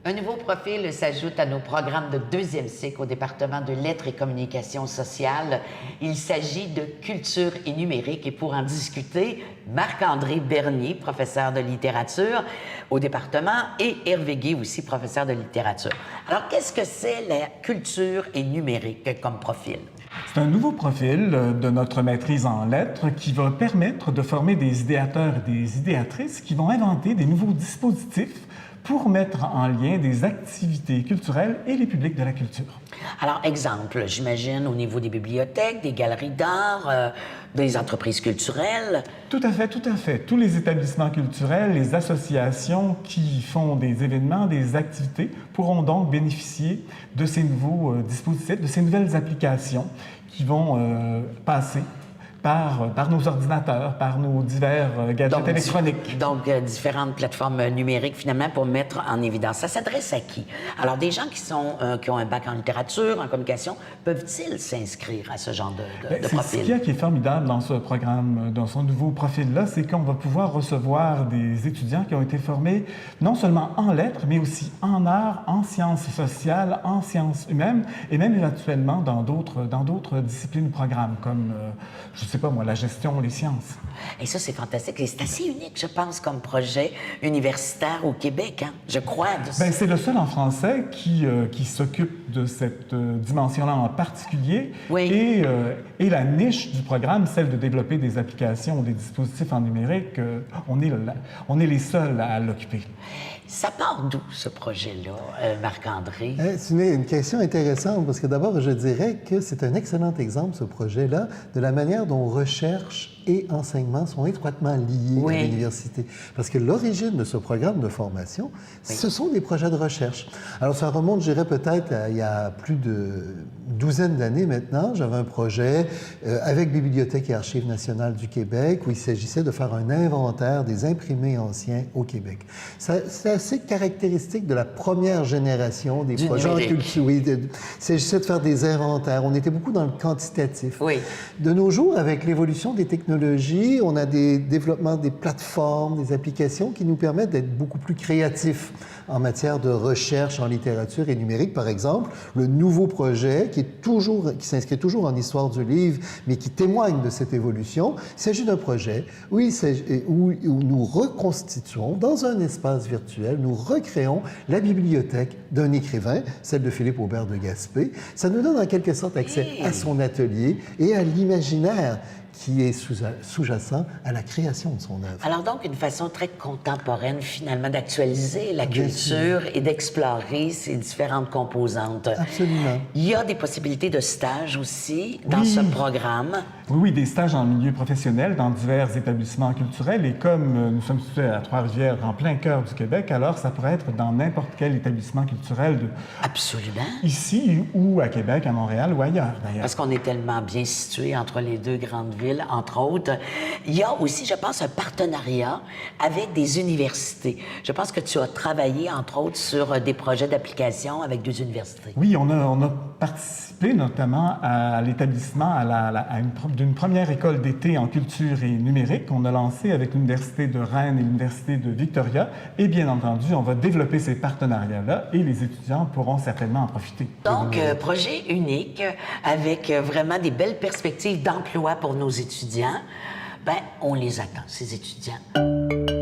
Un nouveau profil s'ajoute à nos programmes de deuxième cycle au département de lettres et communication sociale. Il s'agit de culture et numérique. Et pour en discuter, Marc-André Bernier, professeur de littérature au département, et Hervé Guay, aussi professeur de littérature. Alors, qu'est-ce que c'est la culture et numérique comme profil? C'est un nouveau profil de notre maîtrise en lettres qui va permettre de former des idéateurs et des idéatrices qui vont inventer des nouveaux dispositifs pour mettre en lien des activités culturelles et les publics de la culture. Alors, exemple, j'imagine au niveau des bibliothèques, des galeries d'art, des entreprises culturelles. Tout à fait, tout à fait. Tous les établissements culturels, les associations qui font des événements, des activités, pourront donc bénéficier de ces nouveaux dispositifs, de ces nouvelles applications qui vont passer par nos ordinateurs, par nos divers gadgets électroniques. Donc, différentes plateformes numériques, finalement, pour mettre en évidence. Ça s'adresse à qui? Alors, des gens qui ont un bac en littérature, en communication, peuvent-ils s'inscrire à ce genre de profil? Ce qui est formidable dans ce programme, dans son nouveau profil-là, c'est qu'on va pouvoir recevoir des étudiants qui ont été formés non seulement en lettres, mais aussi en arts, en sciences sociales, en sciences humaines, et même éventuellement dans d'autres disciplines du programme, comme, je ne sais pas moi, la gestion, les sciences. Et ça, c'est fantastique. Et c'est assez unique, je pense, comme projet universitaire au Québec, hein? Je crois. Bien, c'est le seul en français qui s'occupe de cette dimension-là en particulier. Oui. Et la niche du programme, celle de développer des applications ou des dispositifs en numérique, on est les seuls à l'occuper. Ça part d'où, ce projet-là, Marc-André? C'est une question intéressante parce que d'abord, je dirais que c'est un excellent exemple, ce projet-là, de la manière dont recherche et enseignement sont étroitement liés à l'université. Parce que l'origine de ce programme de formation, ce sont des projets de recherche. Alors, ça remonte, je dirais, peut-être il y a plus de douzaine d'années maintenant. J'avais un projet avec Bibliothèque et Archives nationales du Québec où il s'agissait de faire un inventaire des imprimés anciens au Québec. C'est assez caractéristique de la première génération des projets en culture. Oui, il s'agissait de faire des inventaires. On était beaucoup dans le quantitatif. Oui. De nos jours, avec l'évolution des technologies, on a des développements des plateformes, des applications qui nous permettent d'être beaucoup plus créatifs en matière de recherche en littérature et numérique. Par exemple, le nouveau projet qui s'inscrit toujours en histoire du livre, mais qui témoigne de cette évolution, il s'agit d'un projet où nous reconstituons dans un espace virtuel, nous recréons la bibliothèque d'un écrivain, celle de Philippe Aubert de Gaspé. Ça nous donne en quelque sorte accès à son atelier et à l'imaginaire qui est sous-jacent à la création de son œuvre. Alors donc, une façon très contemporaine, finalement, d'actualiser la culture et d'explorer ses différentes composantes. Absolument. Il y a des possibilités de stage aussi dans ce programme. Oui, des stages en milieu professionnel dans divers établissements culturels. Et comme nous sommes situés à Trois-Rivières, en plein cœur du Québec, alors ça pourrait être dans n'importe quel établissement culturel. Absolument. Ici ou à Québec, à Montréal ou ailleurs, d'ailleurs. Parce qu'on est tellement bien situé entre les deux grandes villes, entre autres. Il y a aussi, je pense, un partenariat avec des universités. Je pense que tu as travaillé, entre autres, sur des projets d'application avec deux universités. Oui, on a participé notamment à l'établissement d'une première école d'été en culture et numérique qu'on a lancée avec l'Université de Rennes et l'Université de Victoria. Et bien entendu, on va développer ces partenariats-là et les étudiants pourront certainement en profiter. Donc, projet unique avec vraiment des belles perspectives d'emploi pour nos étudiants. Ben, on les attend, ces étudiants.